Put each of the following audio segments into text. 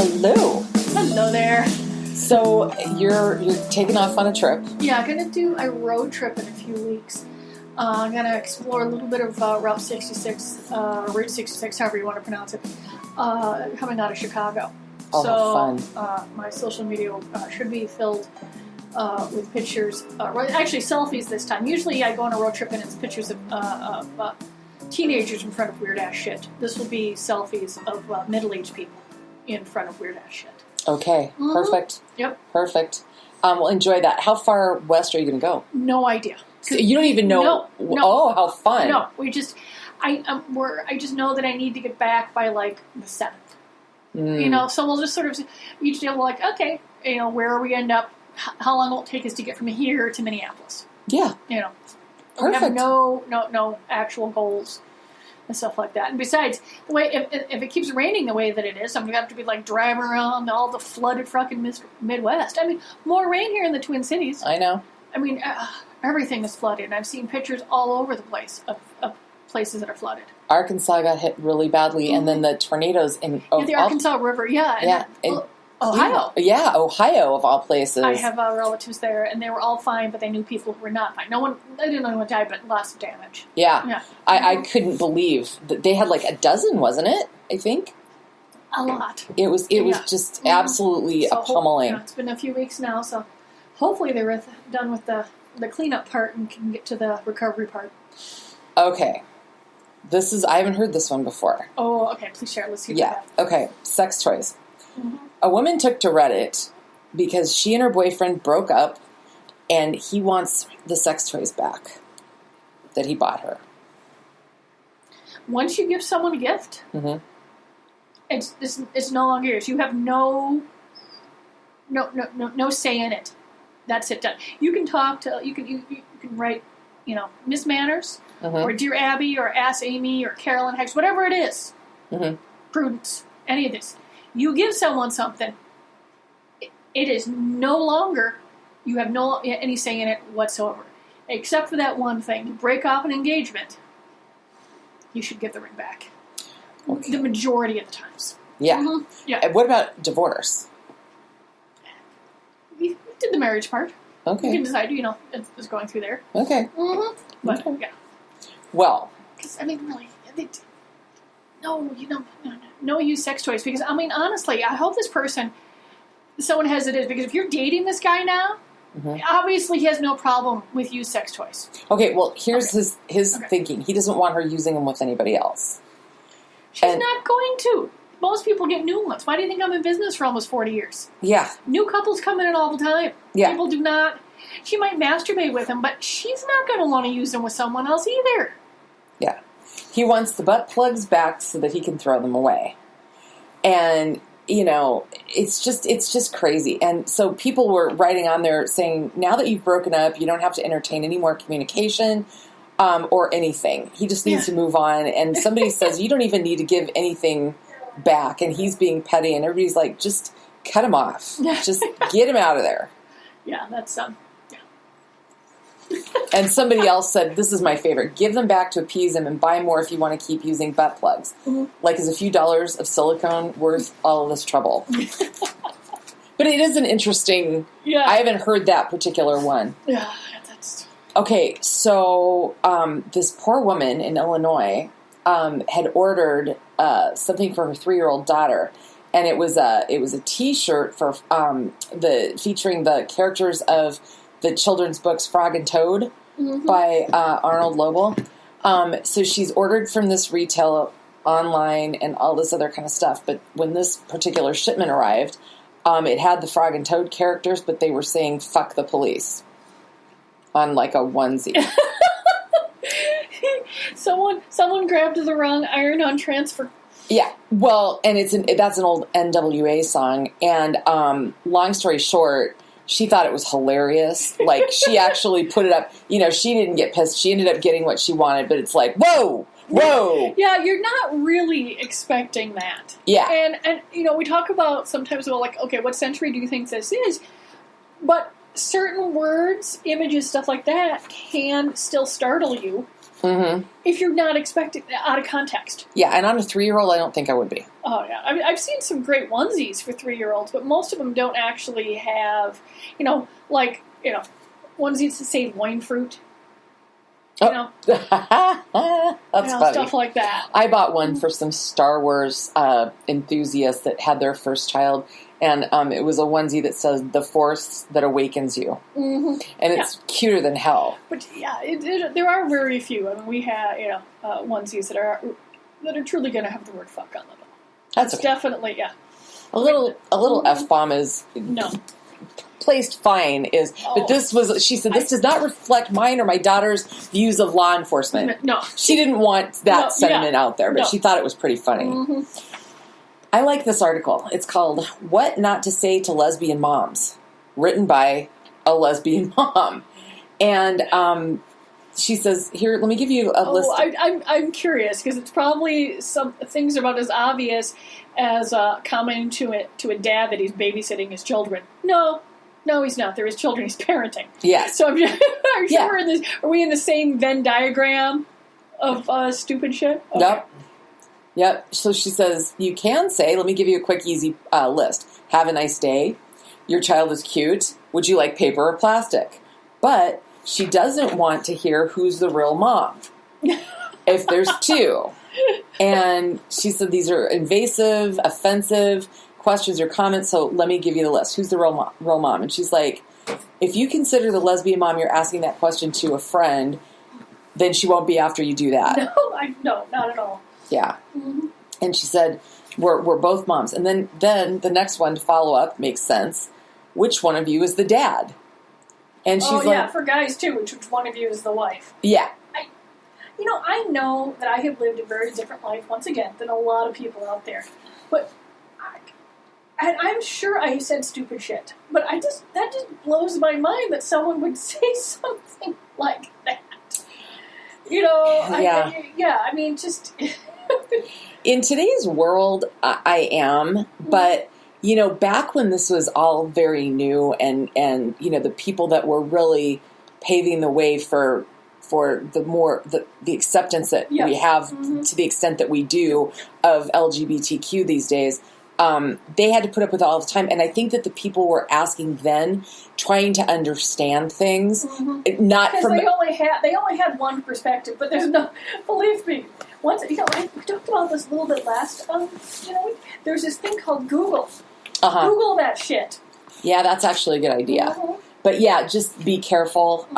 Hello. Hello there. So you're taking off on a trip. Yeah, I'm going to do a road trip in a few weeks. I'm going to explore a little bit of Route 66, Route 66, however you want to pronounce it, coming out of Chicago. Oh, so, fun. My social media should be filled with pictures, actually selfies this time. Usually I go on a road trip and it's pictures of teenagers in front of weird-ass shit. This will be selfies of middle-aged people in front of weird-ass shit. Okay, perfect. Yep. Perfect. Well, enjoy that. How far west are you going to go? No idea. So you don't even know. No. Oh, how fun! No, I just know that I need to get back by like the 7th. You know, so we'll just sort of each day we're like, okay, you know, where we end up, how long will it take us to get from here to Minneapolis? Yeah. You know, perfect. We have no actual goals and stuff like that. And besides, the way if it keeps raining the way that it is, I'm gonna have to be like driving around all the flooded fucking Midwest. I mean, more rain here in the Twin Cities. I know. I mean, everything is flooded. I've seen pictures all over the place of places that are flooded. Arkansas got hit really badly, and then the tornadoes in the Arkansas River, Ohio. Yeah, Ohio of all places. I have relatives there, and they were all fine, but they knew people who were not fine. I didn't know anyone died, but lots of damage. Yeah. I couldn't believe that they had like a dozen, wasn't it? I think a lot. It was just absolutely a pummeling. It's been a few weeks now, so hopefully they're done with the cleanup part and can get to the recovery part. Okay. I haven't heard this one before. Oh, okay. Please share. Let's see. Yeah. Okay. Sex toys. Mm-hmm. A woman took to Reddit because she and her boyfriend broke up, and he wants the sex toys back that he bought her. Once you give someone a gift, it's no longer yours. You have no say in it. That's it. Done. You can talk to you can write, Miss Manners. Or Dear Abby, or Ask Amy, or Carolyn Hicks, whatever it is. Prudence, any of this. You give someone something, it is no longer, you have no any say in it whatsoever. Except for that one thing. You break off an engagement, you should give the ring back. Okay. The majority of the times. Yeah. Yeah. And what about divorce? We did the marriage part. Okay. You can decide, it's going through there. Okay. But, yeah. Well, because really, no use sex toys. Because honestly, I hope someone has it is because if you're dating this guy now, obviously he has no problem with used sex toys. Okay, well here's his thinking. He doesn't want her using them with anybody else. She's not going to. Most people get new ones. Why do you think I'm in business for almost 40 years? Yeah. New couples come in all the time. Yeah. People do not. She might masturbate with them, but she's not going to want to use them with someone else either. Yeah. He wants the butt plugs back so that he can throw them away. And, it's just crazy. And so people were writing on there saying, now that you've broken up, you don't have to entertain any more communication or anything. He just needs to move on. And somebody says, you don't even need to give anything back. And he's being petty. And everybody's like, just cut him off. Just get him out of there. Yeah, that's And somebody else said, this is my favorite. Give them back to appease him and buy more if you want to keep using butt plugs. Like, is a few dollars of silicone worth all of this trouble? But it is an interesting... Yeah. I haven't heard that particular one. Yeah, that's... Okay, so this poor woman in Illinois had ordered something for her 3-year-old daughter. And it was a T-shirt for featuring the characters of the children's books Frog and Toad by Arnold Lobel. So she's ordered from this retail online and all this other kind of stuff. But when this particular shipment arrived, it had the Frog and Toad characters, but they were saying "fuck the police" on like a onesie. Someone grabbed the wrong iron-on transfer. Yeah, well, and that's an old NWA song, and long story short, she thought it was hilarious. Like, she actually put it up, she didn't get pissed. She ended up getting what she wanted, but it's like, whoa! Yeah, you're not really expecting that. Yeah. And we talk about sometimes, okay, what century do you think this is? But certain words, images, stuff like that can still startle you if you're not expecting out of context. Yeah, and on a 3-year-old, I don't think I would be. Oh, yeah. I mean, I've seen some great onesies for 3-year-olds, but most of them don't actually have, onesies that say loin fruit. That's funny. Stuff like that. I bought one for some Star Wars enthusiasts that had their first child, and it was a onesie that says "The Force That Awakens You," and it's cuter than hell. But there are very few. I mean, we have onesies that are truly going to have the word "fuck" on them. That's okay. Definitely a little F-bomb is no. Placed fine but this was, she said, this does not reflect mine or my daughter's views of law enforcement. No. She didn't want that sentiment out there, but she thought it was pretty funny. I like this article. It's called What Not to Say to Lesbian Moms, written by a lesbian mom. And she says, here, let me give you a list. I'm curious, because it's probably some things about as obvious as commenting to a dad that he's babysitting his children. No, he's not. They're his children. He's parenting. Yeah. So I'm just, are we in the same Venn diagram of stupid shit? Okay. Yep. So she says, you can say, let me give you a quick, easy list. Have a nice day. Your child is cute. Would you like paper or plastic? But she doesn't want to hear who's the real mom. If there's two. And she said these are invasive, offensive questions or comments, so let me give you the list. Who's the real mom? And she's like, if you consider the lesbian mom you're asking that question to a friend, then she won't be after you do that. No, not at all. Yeah. And she said, we're both moms. And then the next one to follow up makes sense. Which one of you is the dad? And she's like, for guys too, which one of you is the wife? Yeah. I know that I have lived a very different life, once again, than a lot of people out there. But and I'm sure I said stupid shit, but that just blows my mind that someone would say something like that. I mean, just in today's world, I am, but back when this was all very new, and the people that were really paving the way for the acceptance that we have to the extent that we do of LGBTQ these days. They had to put up with it all the time, and I think that the people were asking then, trying to understand things, not from they only had one perspective. But there's no, believe me. Once we talked about this a little bit last. There's this thing called Google. Google that shit. Yeah, that's actually a good idea. But yeah, just be careful.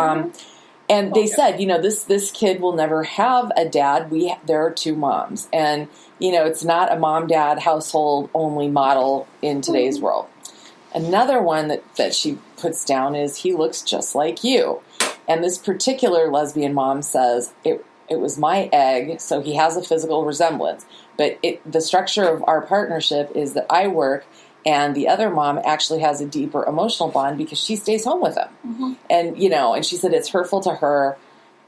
And they said, this kid will never have a dad. There are two moms, and it's not a mom-dad household only model in today's world. Another one that she puts down is he looks just like you, and this particular lesbian mom says it was my egg, so he has a physical resemblance. But the structure of our partnership is that I work. And the other mom actually has a deeper emotional bond because she stays home with him. And, and she said it's hurtful to her,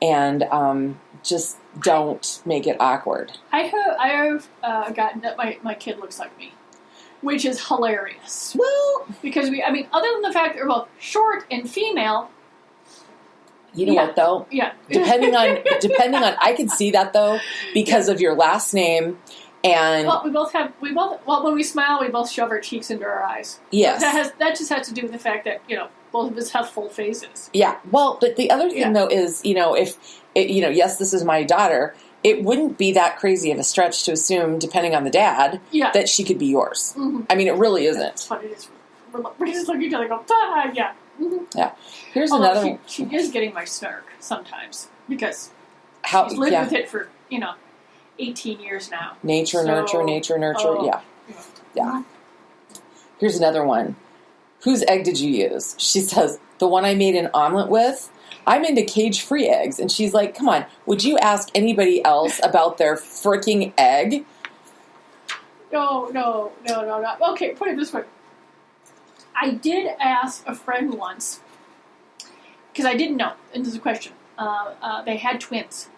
and just don't make it awkward. I have gotten that my kid looks like me, which is hilarious. Well, because other than the fact that we're both short and female. You know what, though? Yeah. Depending on, I can see that, though, because of your last name. And when we smile, we both shove our cheeks into our eyes. Yes. That just has to do with the fact that, both of us have full faces. Yeah. Well, but the other thing, though, is, yes, this is my daughter, it wouldn't be that crazy of a stretch to assume, depending on the dad, that she could be yours. I mean, it really isn't. But it is. We just look at each other and go, yeah. Yeah. Here's another one. She is getting my snark sometimes, because she's lived with it for, 18 years now. Nature, nurture. Yeah. Here's another one. Whose egg did you use? She says, the one I made an omelet with. I'm into cage-free eggs. And she's like, come on, would you ask anybody else about their freaking egg? No. Okay, put it this way. I did ask a friend once, because I didn't know, and this is a question. They had twins.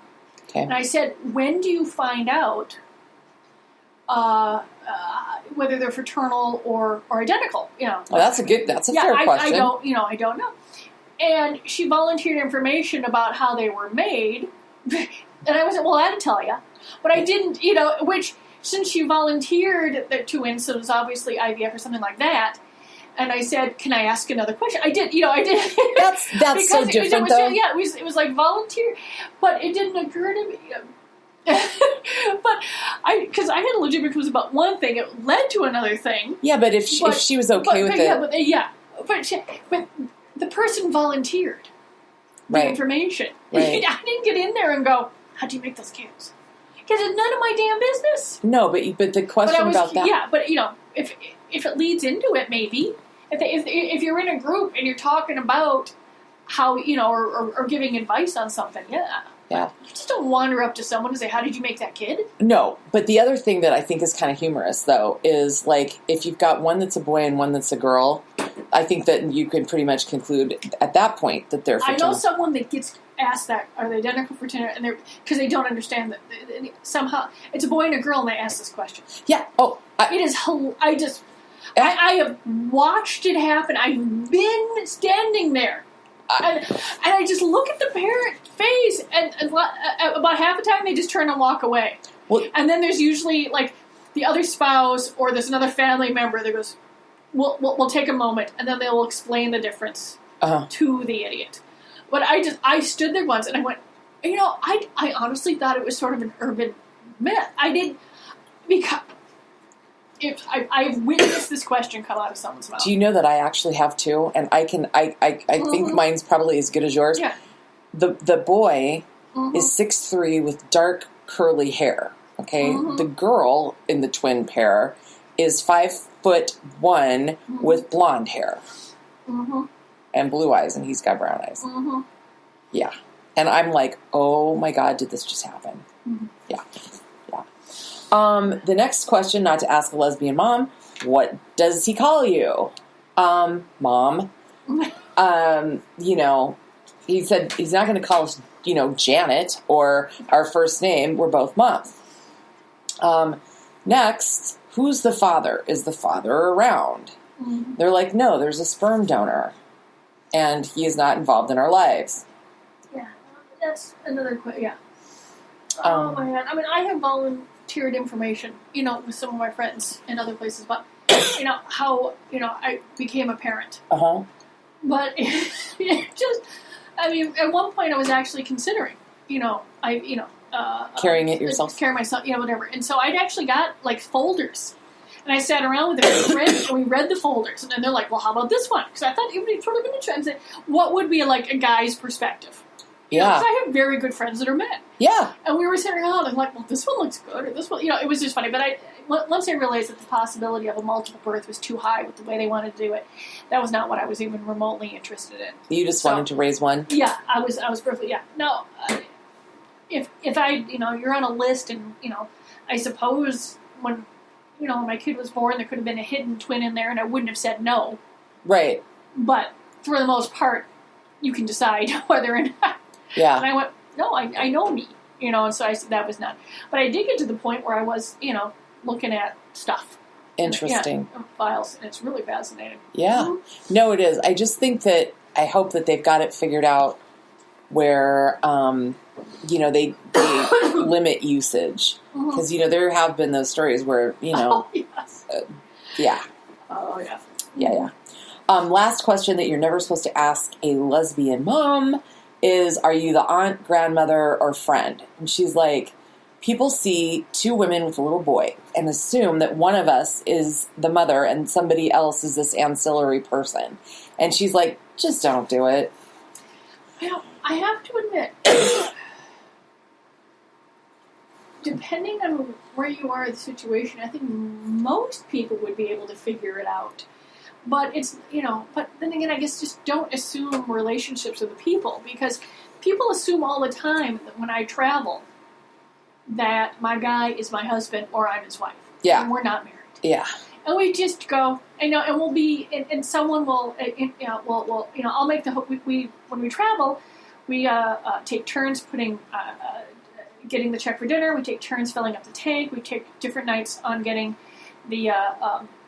Okay. And I said, when do you find out whether they're fraternal or identical? Well, that's a fair question. I don't know. And she volunteered information about how they were made, And I was well, I had to tell you, but I didn't. Which since you volunteered to win, so it was obviously IVF or something like that. And I said, "Can I ask another question?" I did. I did. That's so different, though. Yeah, it was like volunteer, but it didn't occur to me. But because I had a legitimate because about one thing, it led to another thing. Yeah, but if she was okay with it, but the person volunteered the information. Right. I didn't get in there and go, "How do you make those kids?" Because it's none of my damn business. No, but the question about that. Yeah, but if it leads into it, maybe if you're in a group and you're talking about how or giving advice on something, yeah. You just don't wander up to someone and say, "How did you make that kid?" No. But the other thing that I think is kind of humorous, though, is like if you've got one that's a boy and one that's a girl, I think that you can pretty much conclude at that point that they're fraternal. I know someone that gets asked that, are they identical fraternity? And because they don't understand that somehow it's a boy and a girl, and they ask this question. Yeah. Oh, it is. I have watched it happen. I've been standing there. And I just look at the parent face, and about half the time they just turn and walk away. Well, and then there's usually like the other spouse or there's another family member that goes, "We'll take a moment," and then they'll explain the difference to the idiot. But I stood there once and I went, I honestly thought it was sort of an urban myth. I did because. I've witnessed this question come out of someone's mouth. Do you know that I actually have two, and I think mine's probably as good as yours. Yeah. The boy is 6'3" with dark curly hair. Okay. The girl in the twin pair is 5'1" with blonde hair and blue eyes, and he's got brown eyes. Yeah, and I'm like, oh my God, did this just happen? Yeah. The next question, not to ask a lesbian mom, what does he call you? Mom. He said he's not going to call us, Janet or our first name. We're both moms. Next, who's the father? Is the father around? They're like, no, there's a sperm donor, and he is not involved in our lives. Yeah, that's another question. Yeah. Oh my God. I mean, I have volunteered information, with some of my friends in other places, but how I became a parent. But at one point I was actually considering, carrying it yourself, carrying myself, whatever. And so I'd actually got like folders, and I sat around with a friend and we read the folders, and then they're like, "Well, how about this one?" Because I thought it would be sort of an interesting. What would be like a guy's perspective? Because I have very good friends that are men. Yeah. And we were sitting around and like, well, this one looks good, or this one, it was just funny. But once I realized that the possibility of a multiple birth was too high with the way they wanted to do it, that was not what I was even remotely interested in. You just wanted to raise one? Yeah, I was perfectly, yeah. No, if I, you're on a list and, I suppose when, when my kid was born, there could have been a hidden twin in there and I wouldn't have said no. Right. But for the most part, you can decide whether or not. Yeah. And I went, no, I know me, and so I said that was not. But I did get to the point where I was, looking at stuff. Interesting. Files, and it's really fascinating. Yeah. No, it is. I just think that, I hope that they've got it figured out where, they limit usage. Because, there have been those stories where, Oh, yes. Yeah. Oh, yeah. Yeah. Last question that you're never supposed to ask a lesbian mom is, are you the aunt, grandmother, or friend? And she's like, people see two women with a little boy and assume that one of us is the mother and somebody else is this ancillary person. And she's like, just don't do it. I have to admit, depending on where you are in the situation, I think most people would be able to figure it out. But it's, but then again, I guess just don't assume relationships with the people, because people assume all the time that when I travel that my guy is my husband or I'm his wife. Yeah. And we're not married. Yeah. And we just go, and we'll be, and someone will, I'll make the, when we travel, we take turns getting the check for dinner, we take turns filling up the tank, we take different nights on getting the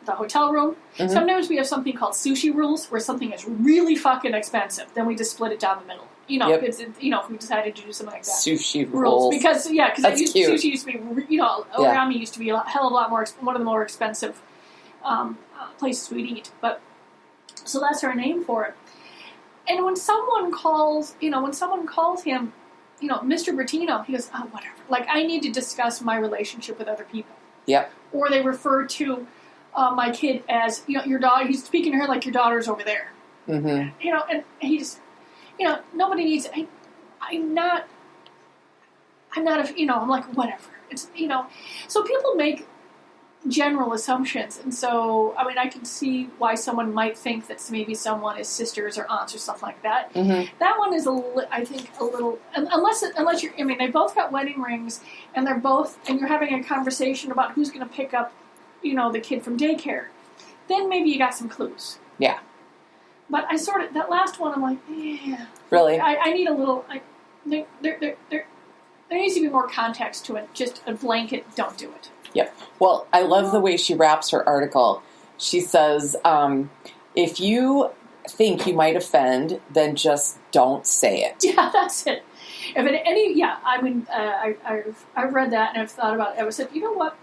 hotel room. Sometimes we have something called sushi rules, where something is really fucking expensive. Then we just split it down the middle. You know, Yep. it's, you know, if we decided to do something like that. Sushi rules. rolls. Because, That's cute. sushi used to be, you know, origami used to be a hell of a lot more, one of the more expensive places we'd eat. But, so that's our name for it. And when someone calls, him, you know, Mr. Bertino, he goes, oh, whatever. Like, I need to discuss my relationship with other people. Yep. Or they refer to my kid as, you know, your daughter, he's speaking to her like your daughter's over there. Mm-hmm. You know, and he just, you know, nobody needs, I'm not, you know, I'm like, whatever. It's, you know, so people make general assumptions. And so, I mean, I can see why someone might think that maybe someone is sisters or aunts or stuff like that. Mm-hmm. That one is, I think, a little, unless you're, I mean, they both got wedding rings and they're both, and you're having a conversation about who's going to pick up, you know, the kid from daycare. Then maybe you got some clues. Yeah. But I sort of, that last one, I'm like, yeah. Really? I need a little, there needs to be more context to it. Just a blanket, don't do it. Yep. Well, I love the way she wraps her article. She says, if you think you might offend, then just don't say it. Yeah, that's it. If it, I mean, I've read that and I've thought about it. I said, you know what?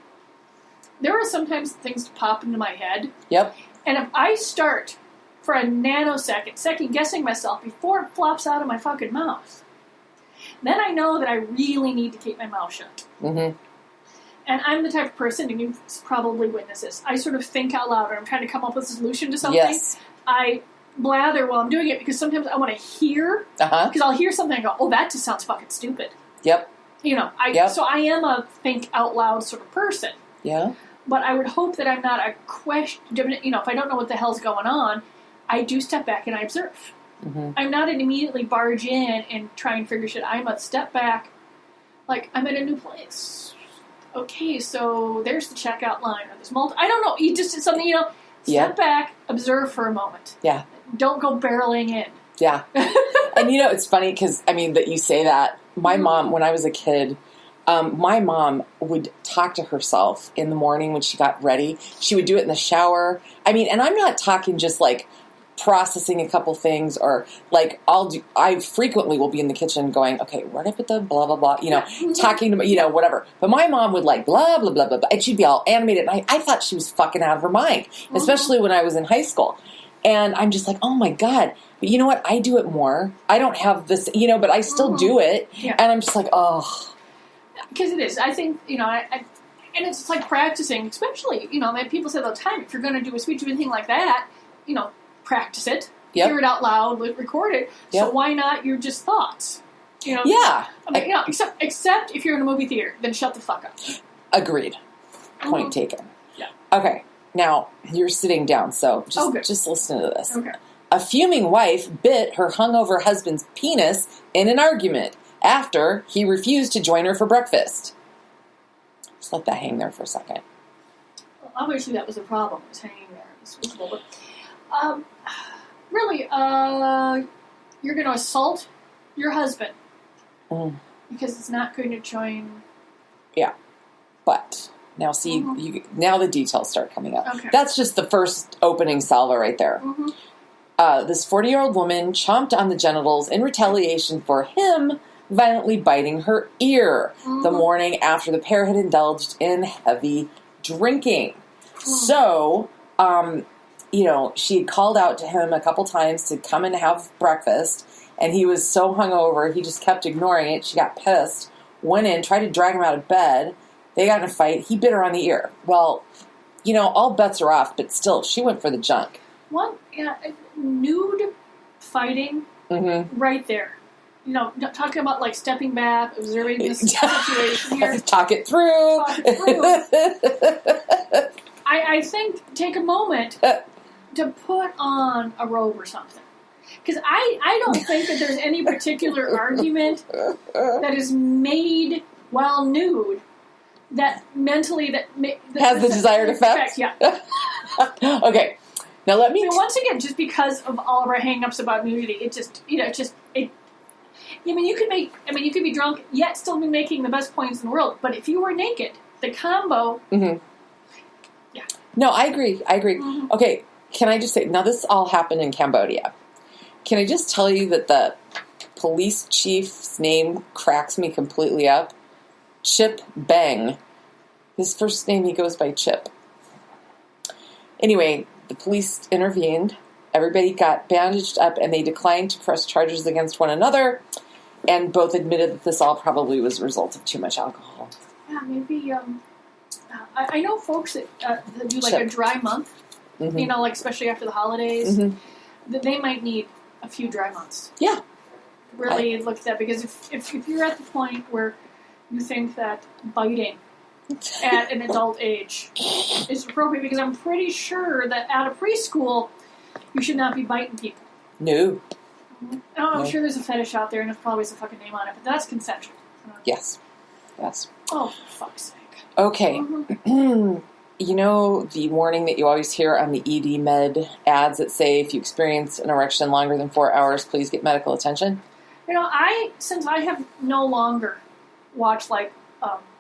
There are sometimes things that pop into my head. Yep. And if I start for a nanosecond, second guessing myself before it flops out of my fucking mouth, then I know that I really need to keep my mouth shut. Mm-hmm. And I'm the type of person, and you probably witness this, I sort of think out loud, or I'm trying to come up with a solution to something. Yes. I blather while I'm doing it, because sometimes I want to hear, because I'll hear something and go, oh, that just sounds fucking stupid. Yep. You know, so I am a think out loud sort of person. Yeah. But I would hope that I'm not a question, you know, if I don't know what the hell's going on, I do step back and I observe. Mm-hmm. I'm not an immediately barge in and try and figure shit. I'm a step back, like I'm at a new place. Okay, so there's the checkout line, or there's I don't know. You just something, you know. Step back, observe for a moment. Yeah. Don't go barreling in. Yeah. And you know, it's funny because I mean that you say that. My mom, when I was a kid, my mom would talk to herself in the morning when she got ready. She would do it in the shower. I mean, and I'm not talking just like processing a couple things, or like I frequently will be in the kitchen going, okay, where did I put the blah, blah, blah, you know, talking to, you know, whatever. But my mom would like blah, blah, blah, blah, blah, and she'd be all animated. And I thought she was fucking out of her mind, especially when I was in high school. And I'm just like, oh my God. But you know what? I do it more. I don't have this, you know, but I still do it. Yeah. And I'm just like, oh. Because it is. I think, you know, and it's like practicing, especially, you know, people say all the time, if you're going to do a speech or anything like that, you know, practice it, hear it out loud, record it. Yep. So why not your just thoughts? You know? Yeah. I mean, you know, except if you're in a movie theater, then shut the fuck up. Agreed. Point taken. Yeah. Okay. Now, you're sitting down, so just listen to this. Okay. A fuming wife bit her hungover husband's penis in an argument after he refused to join her for breakfast. Just let that hang there for a second. Well, obviously that was a problem. It was hanging there. It was visible. But, really, you're going to assault your husband because it's not going to join. Yeah. But now see, now the details start coming up. Okay. That's just the first opening salvo right there. This 40-year-old woman chomped on the genitals in retaliation for him violently biting her ear the morning after the pair had indulged in heavy drinking. So, you know, she had called out to him a couple times to come and have breakfast, and he was so hungover, he just kept ignoring it. She got pissed, went in, tried to drag him out of bed. They got in a fight. He bit her on the ear. Well, you know, all bets are off, but still, she went for the junk. Nude fighting right there. You know, talking about like stepping back, observing this situation here. Talk it through. I think take a moment to put on a robe or something. Because I don't think that there's any particular argument that is made while nude that mentally that has the desired effect. Yeah. Okay. Now let me. Once again, just because of all of our hang-ups about nudity, it just, you know, I mean, you could be drunk yet still be making the best points in the world. But if you were naked, the combo. Yeah. No, I agree. Okay. Can I just say, now this all happened in Cambodia. Can I just tell you that the police chief's name cracks me completely up. Chip Bang. His first name, he goes by Chip. Anyway, the police intervened. Everybody got bandaged up, and they declined to press charges against one another, and both admitted that this all probably was a result of too much alcohol. Yeah, maybe. I know folks that do like a dry month, you know, like especially after the holidays, that they might need a few dry months. Yeah. Really look at that, because if you're at the point where you think that biting at an adult age is appropriate, because I'm pretty sure that out of preschool you should not be biting people. No. I'm sure there's a fetish out there and there's probably some fucking name on it, but that's consensual. Yes. Oh, for fuck's sake. Okay. You know the warning that you always hear on the ED Med ads that say if you experience an erection longer than 4 hours, please get medical attention? You know, since I have no longer watched like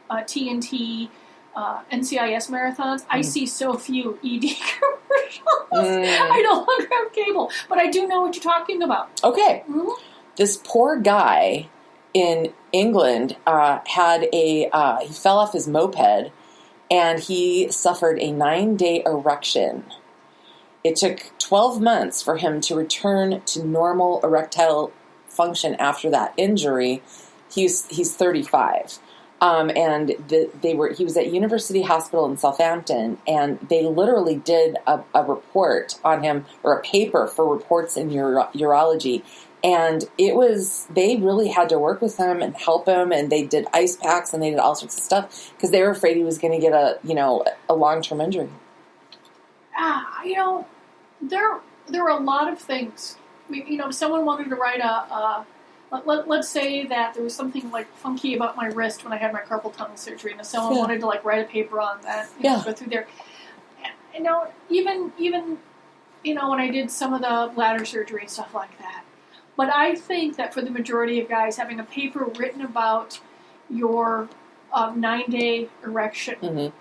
TNT, NCIS marathons, I see so few ED commercials. I no longer have cable, but I do know what you're talking about. Okay. This poor guy in England he fell off his moped and he suffered a 9-day erection. It took 12 months for him to return to normal erectile function after that injury. He's 35. And he was at University Hospital in Southampton, and they literally did a report on him, or a paper for reports in urology. And they really had to work with him and help him, and they did ice packs and they did all sorts of stuff because they were afraid he was going to get a long-term injury. You know, there are a lot of things. I mean, you know, if someone wanted to write let's say that there was something like funky about my wrist when I had my carpal tunnel surgery, and if someone wanted to like write a paper on that, go through there. You know, even you know, when I did some of the bladder surgery and stuff like that. But I think that for the majority of guys, having a paper written about your 9-day erection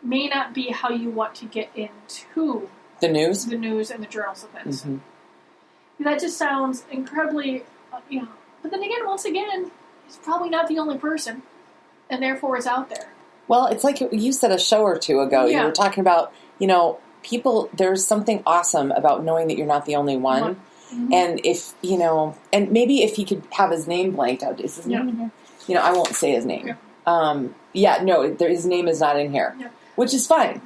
may not be how you want to get into the news and the journals of medicine. That just sounds incredibly, you know. But then again, once again, he's probably not the only person, and therefore it's out there. Well, it's like you said a show or two ago. You were talking about, you know, people. There's something awesome about knowing that you're not the only one. And if, you know, and maybe if he could have his name blanked out, is his name? You know, I won't say his name. His name is not in here, which is fine.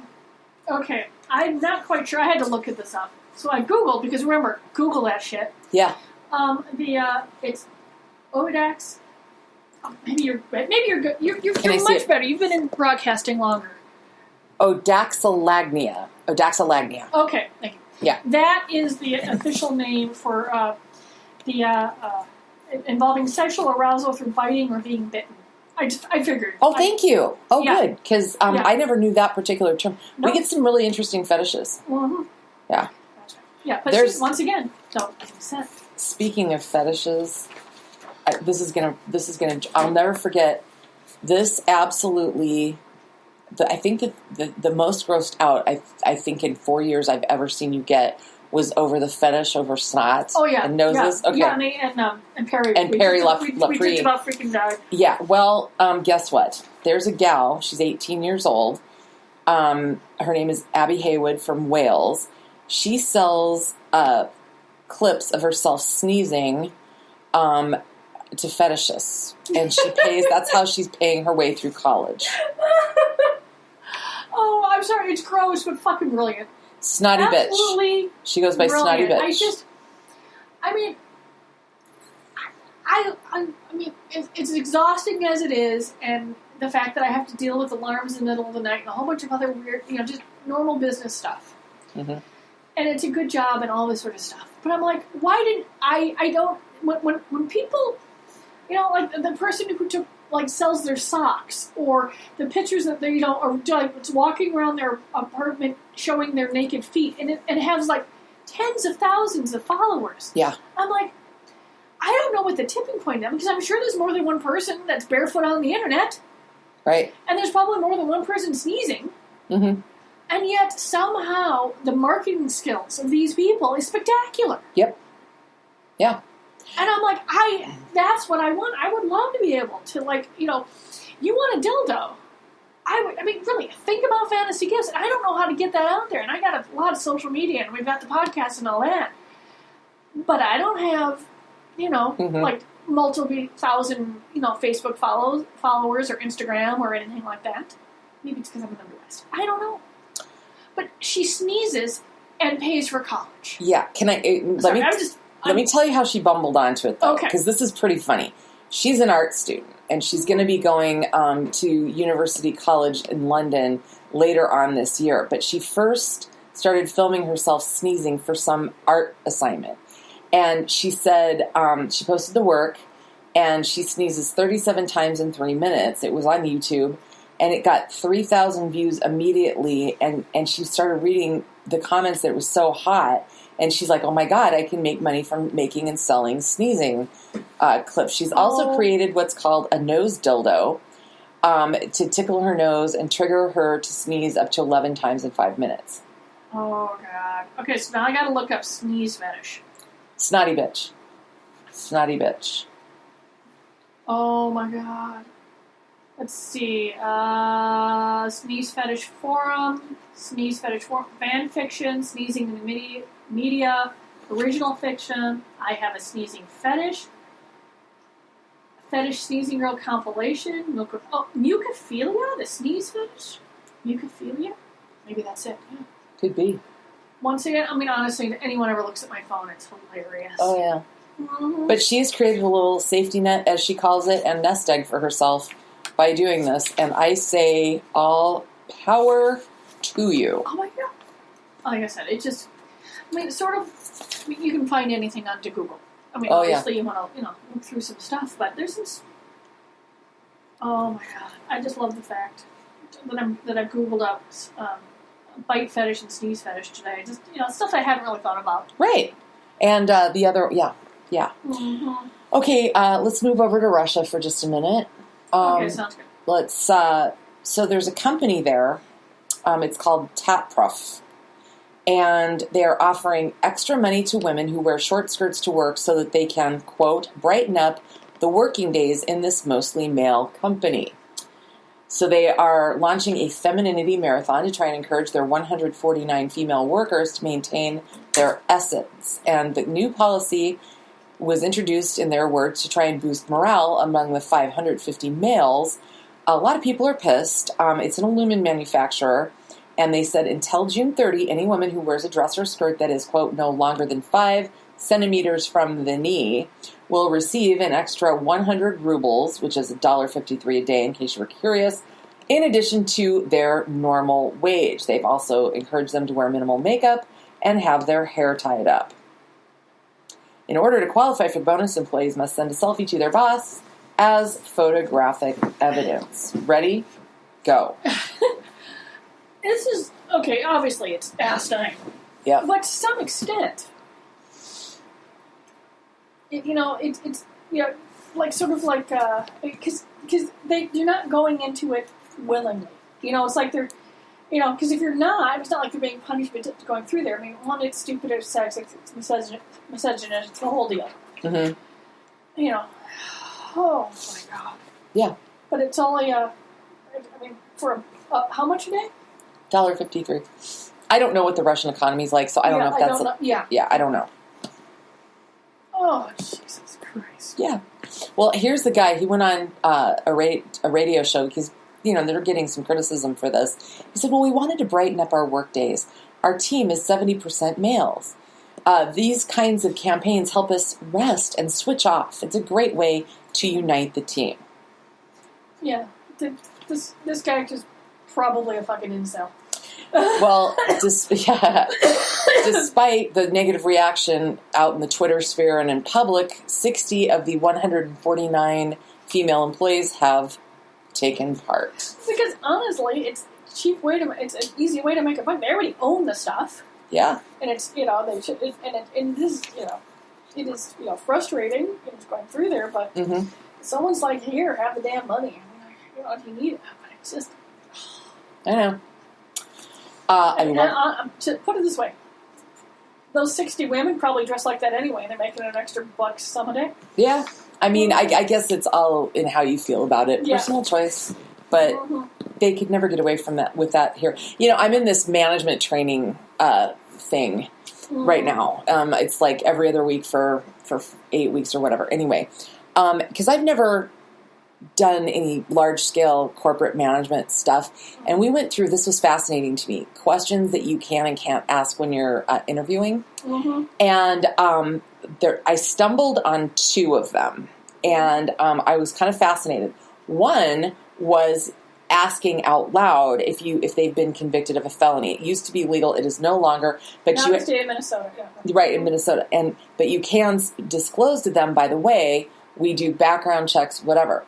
Okay, I'm not quite sure. I had to look at this up, so I Googled, because remember, Google that shit. Yeah. It's Odax. Maybe you're good. You're much better. You've been in broadcasting longer. Odaxalagnia. Okay, thank you. Yeah. That is the official name for involving sexual arousal through biting or being bitten. I figured. Oh, thank you. Oh, good. Because I never knew that particular term. Nope. We get some really interesting fetishes. Yeah. Yeah, but once again, don't consent. Speaking of fetishes, this is gonna. I'll never forget. This absolutely. I think that the most grossed out I think in 4 years I've ever seen you get was over the fetish over snots and noses. Yeah. Okay. Yeah, and Perry. And Perry We just about freaking died. Yeah. Well, guess what? There's a gal. She's 18 years old. Her name is Abby Haywood from Wales. She sells clips of herself sneezing to fetishists, and she pays. That's how she's paying her way through college. Oh, I'm sorry, it's gross, but fucking brilliant. Snotty Absolutely bitch. She goes by brilliant. Snotty bitch. I mean, it's exhausting as it is, and the fact that I have to deal with alarms in the middle of the night and a whole bunch of other weird, you know, just normal business stuff. And it's a good job and all this sort of stuff. But I'm like, why didn't I don't, when people, you know, like the person who took, like, sells their socks, or the pictures that they, you know, are like walking around their apartment showing their naked feet, and it has like tens of thousands of followers. Yeah, I'm like, I don't know what the tipping point is, because I'm sure there's more than one person that's barefoot on the internet, right? And there's probably more than one person sneezing. And yet somehow the marketing skills of these people is spectacular. Yep. Yeah. And I'm like, that's what I want. I would love to be able to, like, you want a dildo. I mean, really, think about fantasy gifts. And I don't know how to get that out there. And I got a lot of social media, and we've got the podcast and all that. But I don't have, like, multiple thousand, Facebook followers or Instagram or anything like that. Maybe it's because I'm in the Midwest. I don't know. But she sneezes and pays for college. Yeah. Let me tell you how she bumbled onto it, though. Okay. Because this is pretty funny. She's an art student, and she's going to be going to University College in London later on this year. But she first started filming herself sneezing for some art assignment. And she said she posted the work, and she sneezes 37 times in 3 minutes. It was on YouTube, and it got 3,000 views immediately. And she started reading the comments that it was so hot. And she's like, oh, my God, I can make money from making and selling sneezing clips. She's also created what's called a nose dildo to tickle her nose and trigger her to sneeze up to 11 times in 5 minutes. Oh, God. Okay, so now I got to look up sneeze fetish. Snotty bitch. Snotty bitch. Oh, my God. Let's see. Sneeze fetish forum. Sneeze fetish forum. Fan fiction. Sneezing in the media. Original fiction. I have a sneezing fetish. Fetish sneezing girl compilation. Mucophilia? The sneeze fetish? Mucophilia? Maybe that's it. Yeah. Could be. Once again, I mean, honestly, if anyone ever looks at my phone, it's hilarious. Oh, yeah. Mm-hmm. But she's created a little safety net, as she calls it, and nest egg for herself by doing this. And I say all power to you. Oh, my God. Like I said, it just... I mean, sort of... you can find anything onto Google. I mean, obviously you want to, look through some stuff, but there's some... Oh, my God. I just love the fact that I've Googled up bite fetish and sneeze fetish today. Just, stuff I hadn't really thought about. Right. And the other... Yeah. Mm-hmm. Okay, let's move over to Russia for just a minute. Okay, sounds good. Let's... so there's a company there. It's called Tatprof. And they're offering extra money to women who wear short skirts to work so that they can, quote, brighten up the working days in this mostly male company. So they are launching a femininity marathon to try and encourage their 149 female workers to maintain their essence. And the new policy was introduced, in their words, to try and boost morale among the 550 males. A lot of people are pissed. It's an aluminum manufacturer. And they said until June 30, any woman who wears a dress or skirt that is, quote, no longer than 5 centimeters from the knee will receive an extra 100 rubles, which is $1.53 a day, in case you were curious, in addition to their normal wage. They've also encouraged them to wear minimal makeup and have their hair tied up. In order to qualify for bonus, employees must send a selfie to their boss as photographic evidence. Ready? Go. This is, okay, obviously it's asinine. Yeah. But to some extent, it's like sort of like, because you're not going into it willingly. It's like they're, because if you're not, it's not like they're being punished by going through there. I mean, one, it's stupid, it's sex, it's misogynist, it's the whole deal. Mm-hmm. Oh my God. Yeah. But it's only, for how much a day? $1.53. I don't know what the Russian economy is like, so I don't know if that's... Yeah, I don't know. Oh, Jesus Christ. Yeah. Well, here's the guy. He went on a radio show because, they're getting some criticism for this. He said, well, we wanted to brighten up our work days. Our team is 70% males. These kinds of campaigns help us rest and switch off. It's a great way to unite the team. Yeah. This guy is probably a fucking incel. Well, despite the negative reaction out in the Twitter sphere and in public, 60 of the 149 female employees have taken part. Because honestly, it's it's an easy way to make a buck. They already own the stuff. Yeah. And it's they should, and this it is frustrating going through there, but someone's like, here, have the damn money. If you need it, but it's just. I know. To put it this way, those 60 women probably dress like that anyway. They're making an extra $1 some a day. Yeah. I mean, I guess it's all in how you feel about it. Yeah. Personal choice. But they could never get away from that with that here. You know, I'm in this management training thing right now. It's like every other week for 8 weeks or whatever. Anyway, because I've never done any large-scale corporate management stuff. And we went through, this was fascinating to me, questions that you can and can't ask when you're interviewing. And I stumbled on 2 of them. And I was kind of fascinated. One was asking out loud if they've been convicted of a felony. It used to be legal. It is no longer. But now in the state of Minnesota. Yeah. Right, in Minnesota. But you can disclose to them, by the way, we do background checks, whatever.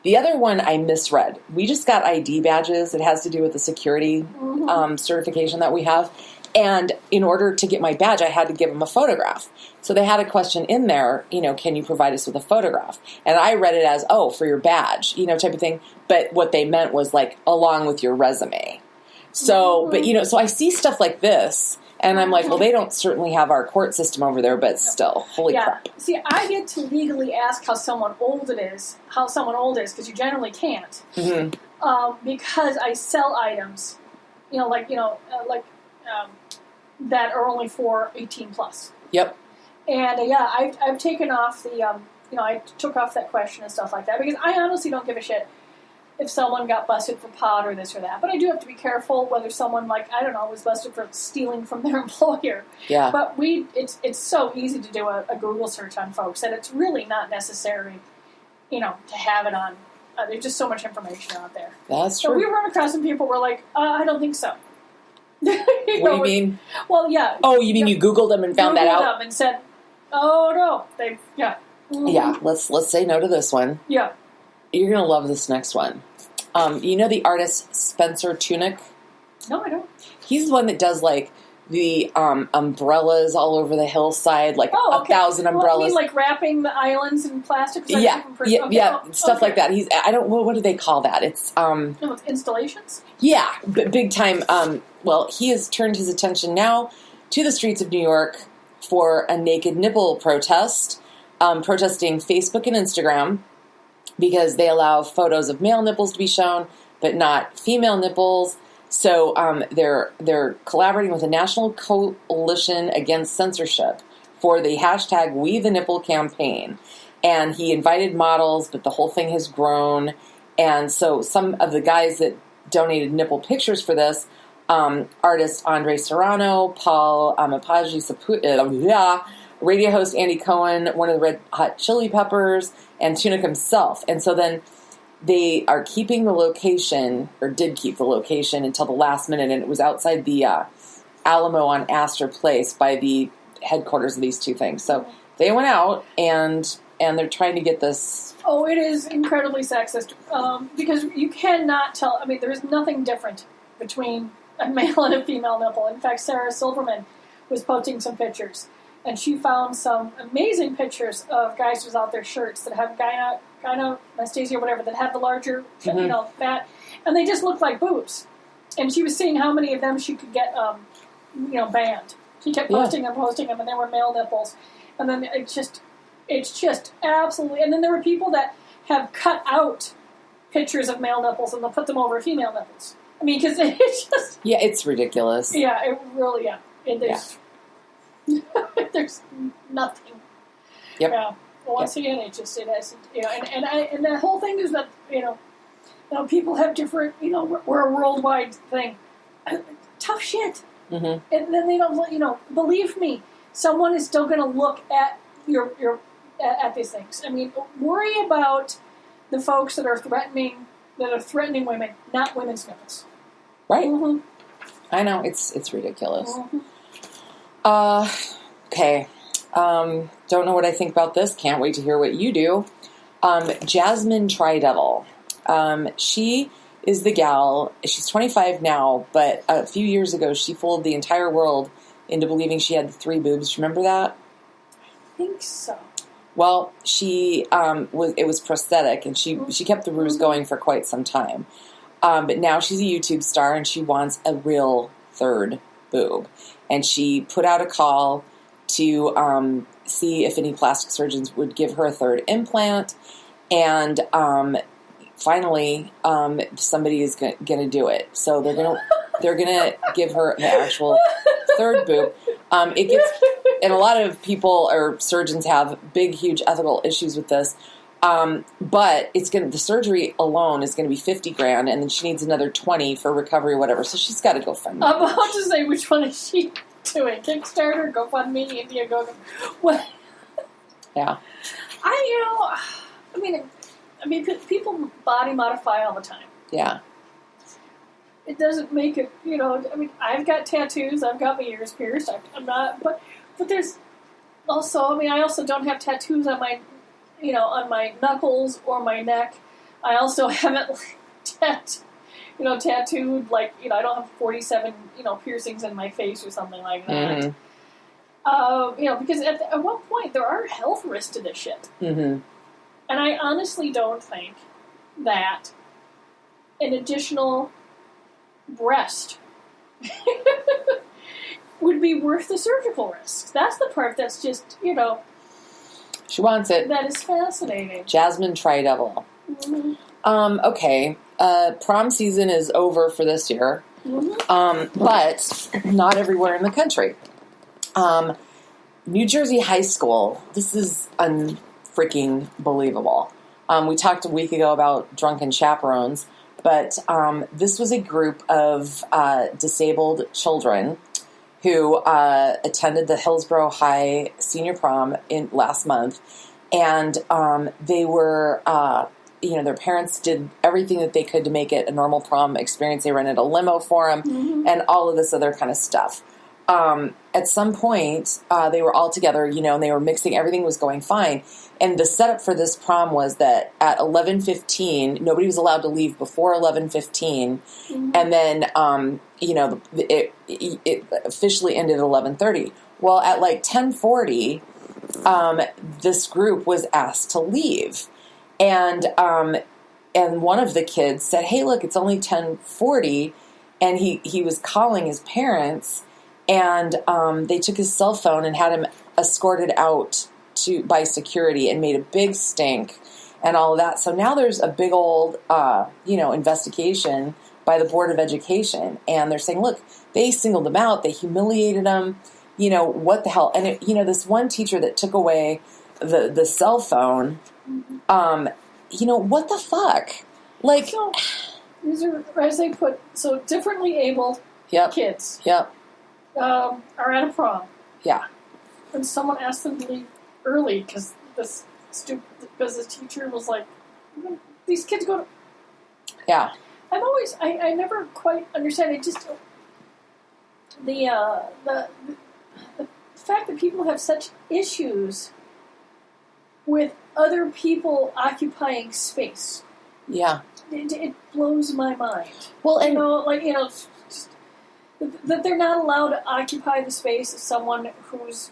The other one I misread. We just got ID badges. It has to do with the security certification that we have. And in order to get my badge, I had to give them a photograph. So they had a question in there, can you provide us with a photograph? And I read it as, for your badge, type of thing. But what they meant was like, along with your resume. So, but so I see stuff like this, and I'm like, well, they don't certainly have our court system over there, but still, holy crap. See, I get to legally ask how someone old is, because you generally can't. Because I sell items, that are only for 18 plus. Yep. And I've taken off the, I took off that question and stuff like that, because I honestly don't give a shit if someone got busted for pot or this or that. But I do have to be careful whether someone, was busted for stealing from their employer. Yeah. But it's so easy to do a Google search on folks that it's really not necessary, to have it on. There's just so much information out there. That's true. So we run across some people who were like, I don't think so. What do you mean? Well, yeah. Oh, you mean you Googled them and found that out? Them and said, oh, no. Yeah, let's say no to this one. Yeah. You're going to love this next one. The artist Spencer Tunick? No, I don't. He's the one that does, the umbrellas all over the hillside, 1,000 umbrellas. Well, you mean wrapping the islands in plastic? Stuff like that. What do they call that? It's it's installations? Yeah, big time. He has turned his attention now to the streets of New York for a naked nipple protest, protesting Facebook and Instagram, because they allow photos of male nipples to be shown, but not female nipples. So they're collaborating with a national coalition against censorship for the hashtag We the Nipple campaign. And he invited models, but the whole thing has grown. And so some of the guys that donated nipple pictures for this, artist Andre Serrano, Paul Amapaji, radio host Andy Cohen, one of the Red Hot Chili Peppers, and Tunick himself. And so then they are keeping the location, or did keep the location until the last minute, and it was outside the Alamo on Astor Place by the headquarters of these two things. So they went out, and they're trying to get this. Oh, it is incredibly sexist, because you cannot tell. I mean, there is nothing different between a male and a female nipple. In fact, Sarah Silverman was posting some pictures, and she found some amazing pictures of guys without their shirts that have gynecomastia or whatever, that have the larger, fat, and they just look like boobs. And she was seeing how many of them she could get, banned. She kept posting them, and they were male nipples. And then it's just absolutely. And then there were people that have cut out pictures of male nipples and they'll put them over female nipples. I mean, because it's just. Yeah, it's ridiculous. Yeah, it really, It is. There's nothing. Yep. Yeah. Once again, it is. And the whole thing is that people have different. We're a worldwide thing. Tough shit. And then they don't. Believe me, someone is still going to look at your at these things. I mean, worry about the folks that are threatening women, not women's nipples. Right. I know it's ridiculous. Okay. Don't know what I think about this. Can't wait to hear what you do. Jasmine Tridevil. She is the gal. She's 25 now, but a few years ago she fooled the entire world into believing she had 3 boobs. Remember that? I think so. Well, it was prosthetic, and she kept the ruse going for quite some time. But now she's a YouTube star, and she wants a real 3rd boob. And she put out a call to see if any plastic surgeons would give her a third implant. And finally, somebody is going to do it. So they're going to give her the actual third boob. It gets, and a lot of people or surgeons have big, huge ethical issues with this. But the surgery alone is going to be $50,000, and then she needs another $20,000 for recovery or whatever. So she's got to go fund me. I'm about to say, which one is she doing? Kickstarter, GoFundMe, Indiegogo? What? Yeah. I mean, people body modify all the time. Yeah. It doesn't make it, I've got tattoos, I've got my ears pierced, I'm not, but there's also, I also don't have tattoos on my, on my knuckles or my neck. I also haven't, tattooed, I don't have 47, piercings in my face or something like that. Mm-hmm. Because at one point there are health risks to this shit. Mm-hmm. And I honestly don't think that an additional breast would be worth the surgical risk. That's the part that's just, She wants it. That is fascinating. Jasmine Tri-Devil. Mm-hmm. Okay. Prom season is over for this year. Mm-hmm. But not everywhere in the country. New Jersey high school. This is unfreaking believable. We talked a week ago about drunken chaperones, but this was a group of disabled children who attended the Hillsborough High senior prom last month, and they were, their parents did everything that they could to make it a normal prom experience. They rented a limo for them, mm-hmm. and all of this other kind of stuff. At some point, they were all together, and they were mixing. Everything was going fine. And the setup for this prom was that at 11:15, nobody was allowed to leave before 11:15. Mm-hmm. And then, it officially ended at 11:30. Well, at 10:40, this group was asked to leave. And one of the kids said, "Hey, look, it's only 10:40." And he was calling his parents. And they took his cell phone and had him escorted out by security and made a big stink and all of that. So now there's a big old, investigation by the Board of Education. And they're saying, look, they singled him out. They humiliated him. What the hell? And, this one teacher that took away the cell phone, what the fuck? So, these are, as they put, differently abled kids. Yep. Are at a prom. Yeah. And someone asked them to leave early because the teacher was like, these kids go to... Yeah. I never quite understand it. Just the fact that people have such issues with other people occupying space. Yeah. It blows my mind. Well, and... that they're not allowed to occupy the space of someone who's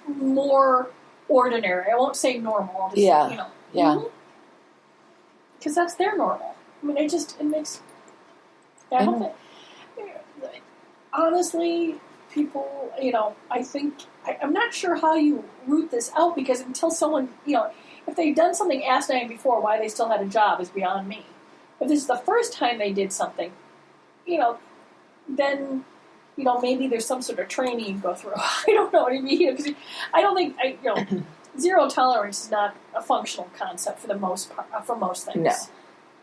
more ordinary. I won't say normal. I'll just, yeah. Yeah. Because that's their normal. It makes... I don't think... Honestly, people, I think... I'm not sure how you root this out, because until someone, if they'd done something asinine before, why they still had a job is beyond me. If this is the first time they did something, then, maybe there's some sort of training you go through. I don't know what I mean. Because I don't think, zero tolerance is not a functional concept for the most part, for most things.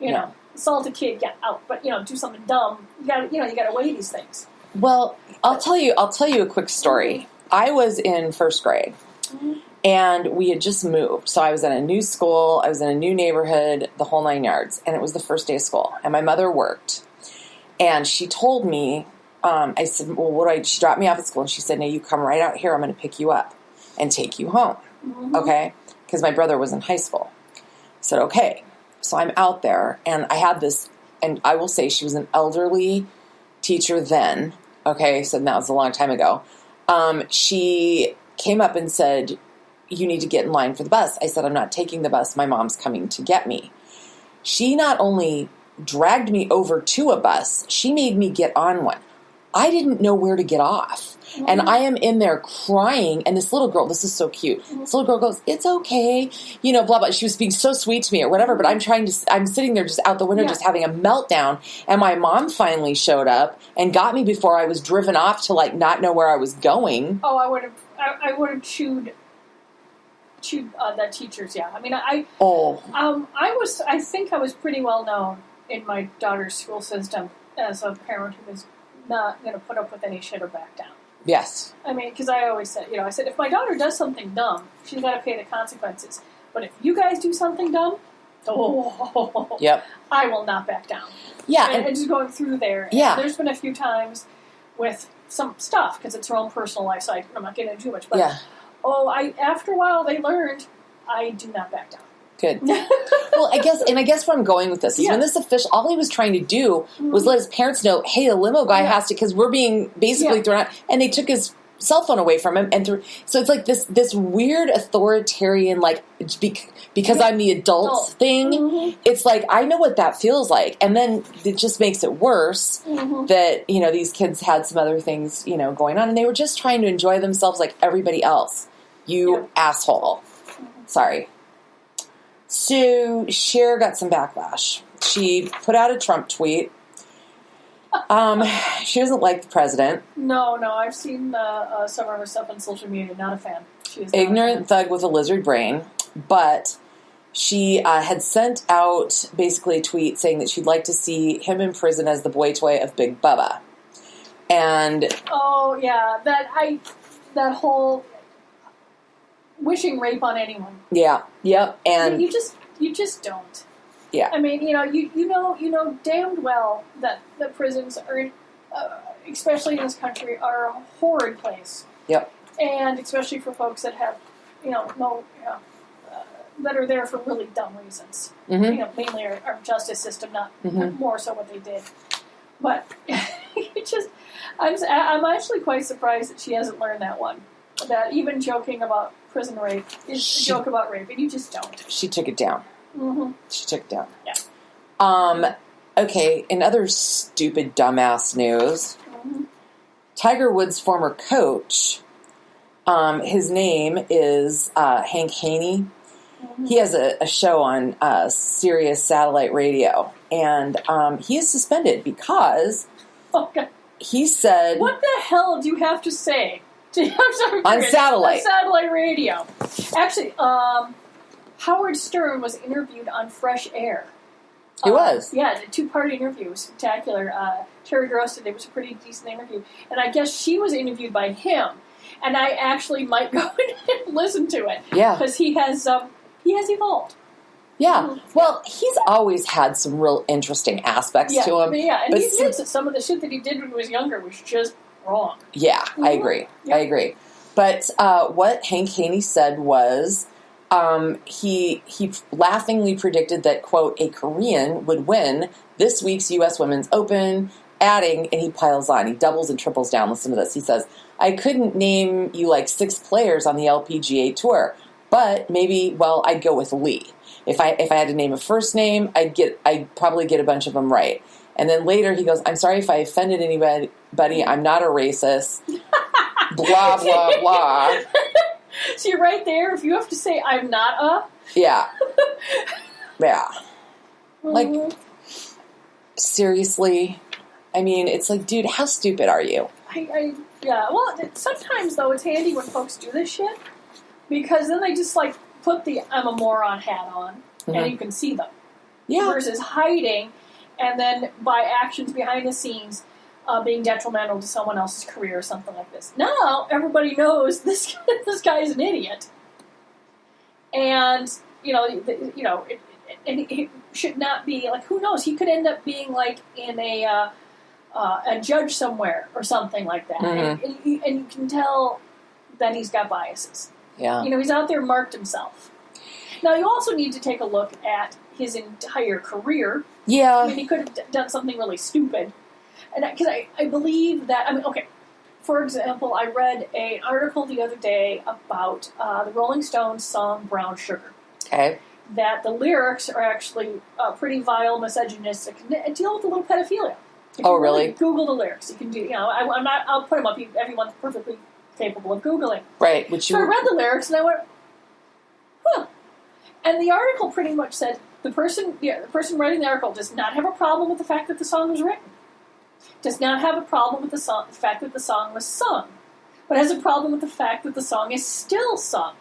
No. Assault a kid, get out. But, do something dumb. You gotta weigh these things. Well, I'll tell you a quick story. I was in first grade, mm-hmm. and we had just moved. So I was in a new school, I was in a new neighborhood, the whole 9 yards. And it was the first day of school. And my mother worked. And she told me, I said, well, she dropped me off at school, and she said, no, you come right out here, I'm going to pick you up and take you home, mm-hmm. okay? Because my brother was in high school. I said, okay. So I'm out there, and I had this, and I will say she was an elderly teacher then, okay? So that was a long time ago. She came up and said, you need to get in line for the bus. I said, I'm not taking the bus. My mom's coming to get me. She not only dragged me over to a bus, she made me get on one. I didn't know where to get off. Mm-hmm. And I am in there crying, and this little girl, this is so cute. Mm-hmm. This little girl goes, "It's okay," blah, blah. She was being so sweet to me or whatever, but I'm sitting there just out the window just having a meltdown, and my mom finally showed up and got me before I was driven off to, like, not know where I was going. Oh, I would have chewed that teacher's, I mean, I think I was pretty well known in my daughter's school system as a parent who was not going to put up with any shit or back down. Yes. I mean, because I always said, I said, if my daughter does something dumb, she's got to pay the consequences. But if you guys do something dumb, yep, I will not back down. Yeah. And just going through there. Yeah. There's been a few times with some stuff, because it's her own personal life, so I'm not getting into too much. But, after a while, they learned, I do not back down. Good. Well, I guess where I'm going with this is when this official, all he was trying to do was let his parents know, hey, the limo guy has to, because we're being basically thrown out, and they took his cell phone away from him, so it's like this weird authoritarian, like, because I'm the adult thing. Mm-hmm. It's like, I know what that feels like, and then it just makes it worse that these kids had some other things going on, and they were just trying to enjoy themselves like everybody else. You asshole. Sorry. So, Cher got some backlash. She put out a Trump tweet. She doesn't like the president. No, I've seen some of her stuff on social media. Not a fan. She is ignorant thug with a lizard brain. But she had sent out basically a tweet saying that she'd like to see him in prison as the boy toy of Big Bubba. And that whole wishing rape on anyone. Yeah. Yep. And you just don't. Yeah. I mean, you know damned well that the prisons are, especially in this country, are a horrid place. Yep. And especially for folks that have, that are there for really dumb reasons. Mm-hmm. Mainly our justice system, not more so what they did. But I'm actually quite surprised that she hasn't learned that one. That even joking about prison rape is a joke about rape, and you just don't. She took it down. Mm-hmm. She took it down. Yeah. Okay, in other stupid dumbass news, Tiger Woods' former coach, his name is Hank Haney. Mm-hmm. He has a show on Sirius satellite radio, and he is suspended because he said... What the hell do you have to say? On satellite. On satellite radio. Actually, Howard Stern was interviewed on Fresh Air. He was? Yeah, a 2-part interview. It was spectacular. Terry Gross said it was a pretty decent interview. And I guess she was interviewed by him. And I actually might go and listen to it. Yeah. Because he has evolved. Yeah. Well, he's always had some real interesting aspects to him. Yeah, and he admits that some of the shit that he did when he was younger was just wrong. Yeah, I agree. Yep. I agree. But what Hank Haney said was he laughingly predicted that, quote, a Korean would win this week's U.S. Women's Open, adding, and he piles on, he doubles and triples down. Listen to this. He says, I couldn't name you like 6 players on the LPGA Tour, but maybe, I'd go with Lee. If I had to name a first name, I'd probably get a bunch of them right. And then later he goes, I'm sorry if I offended anybody. I'm not a racist. Blah, blah, blah. So you're right there. If you have to say, I'm not a... Yeah. Yeah. Like, seriously? I mean, it's like, dude, how stupid are you? Yeah. Well, sometimes, though, it's handy when folks do this shit. Because then they just, like, put the I'm a moron hat on. And you can see them. Yeah. Versus hiding... And then by actions behind the scenes, being detrimental to someone else's career or something like this. Now everybody knows this guy is an idiot, and it should not be like, who knows? He could end up being like in a judge somewhere or something like that, and you can tell that he's got biases. Yeah, he's out there marked himself. Now you also need to take a look at his entire career. Yeah. I mean, he could have done something really stupid. And because I believe that, for example, I read an article the other day about the Rolling Stones song Brown Sugar. Okay. That the lyrics are actually pretty vile, misogynistic, and deal with a little pedophilia. If oh, you really? Google the lyrics. You can do, I'll put them up. Everyone's perfectly capable of Googling. Right. So I read the lyrics and I went, huh. And the article pretty much said the person writing the article does not have a problem with the fact that the song was written. Does not have a problem with the fact that the song was sung. But has a problem with the fact that the song is still sung.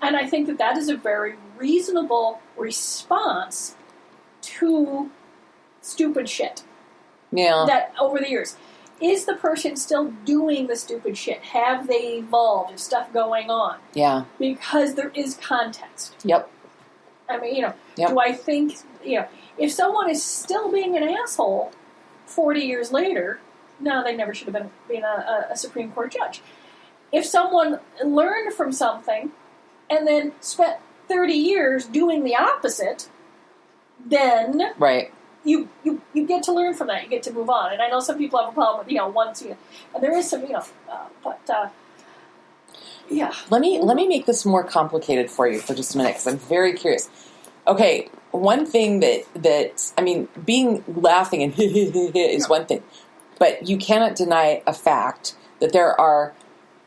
And I think that is a very reasonable response to stupid shit. Yeah. That over the years. Is the person still doing the stupid shit? Have they evolved? Is stuff going on? Yeah. Because there is context. Yep. I mean, do I think, if someone is still being an asshole 40 years later, no, they never should have been a Supreme Court judge. If someone learned from something and then spent 30 years doing the opposite, then right. You get to learn from that. You get to move on. And I know some people have a problem with, once and there is some, yeah. Let me make this more complicated for you for just a minute, because I'm very curious. Okay, one thing that I mean, being laughing and is one thing, but you cannot deny a fact that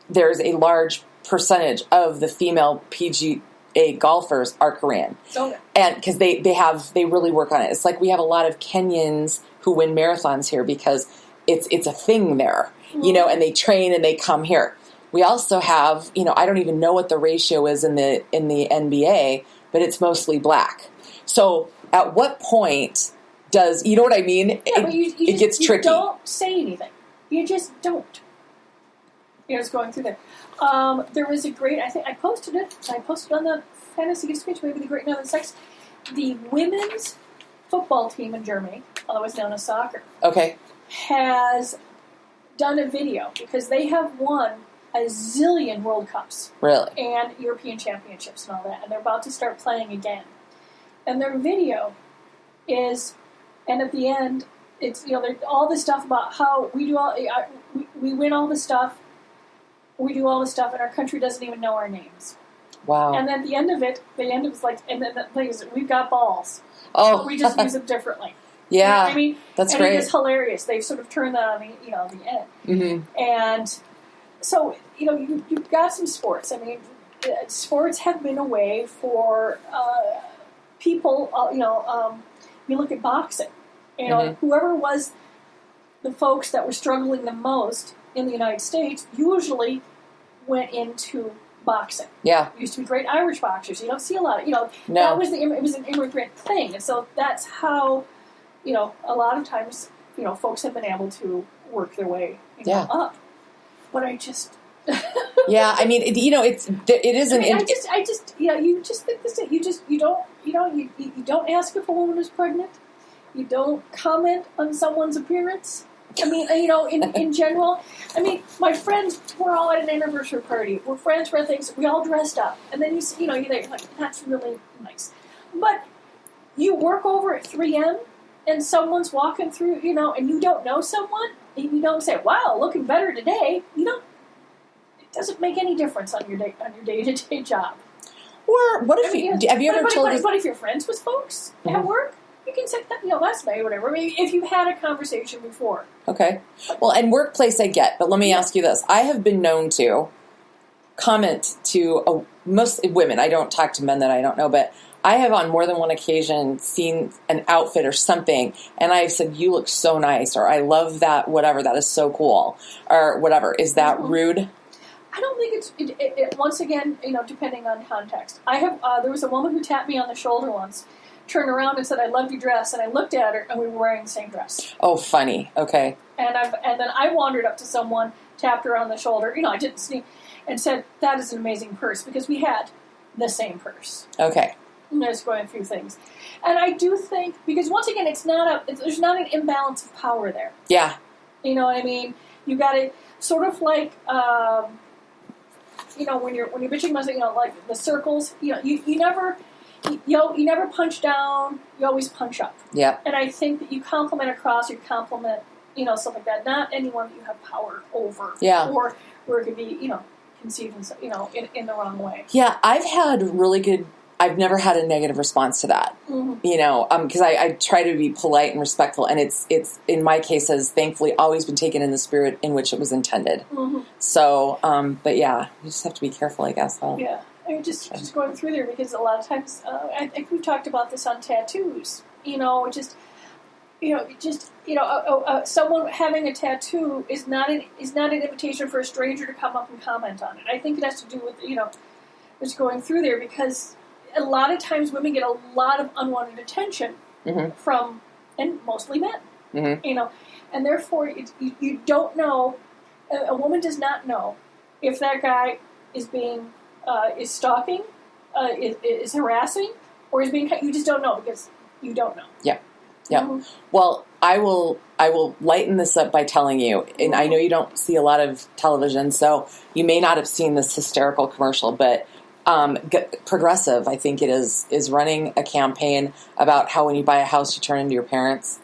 there's a large percentage of the female PGA golfers are Korean. Okay. And because they really work on it. It's like we have a lot of Kenyans who win marathons here because it's a thing there, and they train and they come here. We also have, I don't even know what the ratio is in the NBA, but it's mostly black. So at what point does, you know what I mean? Yeah, it gets tricky. You don't say anything. You just don't. It's going through there. There was a great, I think I posted it. I posted on the Fantasy Gift Page, maybe the Great Northern Sex. The women's football team in Germany, otherwise known as soccer, okay, has done a video because they have won a zillion World Cups. Really? And European Championships and all that. And they're about to start playing again. And their video is, and at the end, it's, all this stuff about how we do we win all this stuff, we do all this stuff, and our country doesn't even know our names. Wow. And then at the end of it, was like, and then the thing is, we've got balls. Oh. We just use them differently. Yeah. You know what I mean? That's and great. It's hilarious. They've sort of turned that on the end. Mm-hmm. And so, you've got some sports. I mean, sports have been a way for people, you look at boxing. Whoever was the folks that were struggling the most in the United States usually went into boxing. Yeah. Used to be great Irish boxers. You don't see a lot of, No. that was it was an immigrant thing. And so that's how, a lot of times, folks have been able to work their way up. But I just... yeah, I mean, it isn't... I just you just think this, you don't ask if a woman is pregnant. You don't comment on someone's appearance. I mean, in general, I mean, my friends were all at an anniversary party. We're friends for things. We all dressed up, and then you're like, that's really nice. But you work over at 3M, and someone's walking through, and you don't know someone, and you don't say, "Wow, looking better today." It doesn't make any difference on your day-to-day job. Or what if have you ever told us? But if you're friends with folks at work, you can say that, last night or whatever. I mean, if you've had a conversation before. Okay. Well, and workplace I get, but let me ask you this. I have been known to comment to mostly women. I don't talk to men that I don't know, but I have on more than one occasion seen an outfit or something, and I've said, "You look so nice," or "I love that, whatever, that is so cool," or whatever. Is that rude? I don't think it's, once again, depending on context. I have, there was a woman who tapped me on the shoulder once, turned around and said, "I love your dress," and I looked at her, and we were wearing the same dress. Oh, funny. Okay. And then I wandered up to someone, tapped her on the shoulder, I didn't sneak, and said, "That is an amazing purse," because we had the same purse. Okay. And just going through things. And I do think, because once again, there's not an imbalance of power there. Yeah. You know what I mean? You got to, sort of like, when you're bitching about, like the circles, you never punch down, you always punch up. Yeah. And I think that you compliment across, you compliment, stuff like that. Not anyone that you have power over. Yeah. Or where it could be, conceived in the wrong way. Yeah, I've had really good, I've never had a negative response to that. You know, because I try to be polite and respectful, and it's in my case has thankfully always been taken in the spirit in which it was intended. So, but yeah, you just have to be careful, I guess. Yeah, I mean, just going through there, because a lot of times I think we've talked about this on tattoos. You know, someone having a tattoo is not an invitation for a stranger to come up and comment on it. I think it has to do with what's going through there, because a lot of times women get a lot of unwanted attention from, and mostly men. You know, and therefore you don't know. A woman does not know if that guy is being is stalking, is harassing, or is being. You just don't know, because you don't know. Yeah. Yeah. Well, I will lighten this up by telling you, and I know you don't see a lot of television, so you may not have seen this hysterical commercial, but Progressive, I think it is running a campaign about how when you buy a house, you turn into your parents.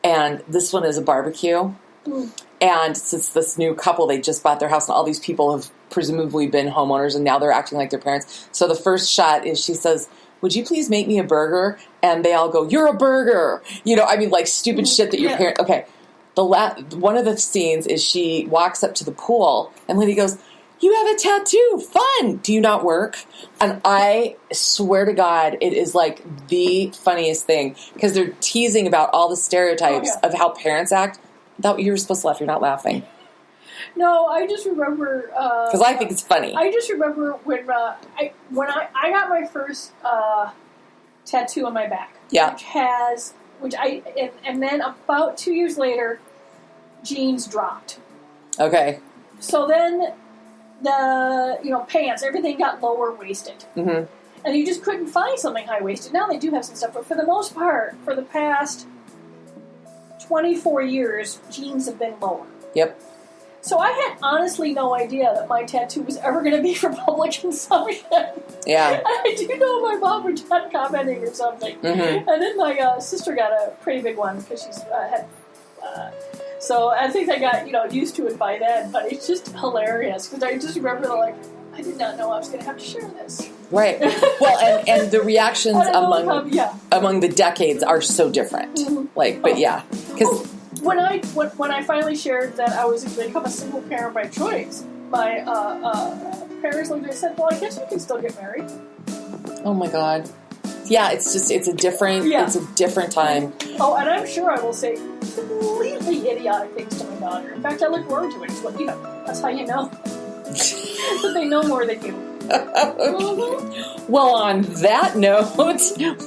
And this one is a barbecue. And since this new couple, they just bought their house, and all these people have presumably been homeowners, and now they're acting like their parents. So the first shot is she says, "Would you please make me a burger?" And they all go, "You're a burger." You know, I mean, like stupid shit that your parent. Okay. One of the scenes is she walks up to the pool, and Lady goes, "You have a tattoo. Fun. Do you not work?" And I swear to God, it is like the funniest thing, because they're teasing about all the stereotypes of how parents act. That you were supposed to laugh. You're not laughing. No, I just remember because I think it's funny. I just remember when I got my first tattoo on my back. Yeah. And then about 2 years later, jeans dropped. Okay. So then the pants, everything got lower waisted. And you just couldn't find something high waisted. Now they do have some stuff, but for the most part, for the past 24 years, jeans have been lower. Yep. So I had honestly no idea that my tattoo was ever going to be for public consumption. Yeah. I do know my mom was done commenting or something. And then my sister got a pretty big one because she's had... so I think I got, used to it by then. But it's just hilarious because I just remember, I did not know I was going to have to share this. Right. Well, and the reactions among the decades are so different. But yeah. Because... When I finally shared that I was going to become a single parent by choice, my parents looked at me and said, "Well, I guess you can still get married." Oh my God! Yeah, it's a different time. Oh, and I'm sure I will say completely idiotic things to my daughter. In fact, I look forward to it. It's that's how you know that they know more than you. Well, on that note,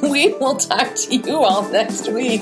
we will talk to you all next week.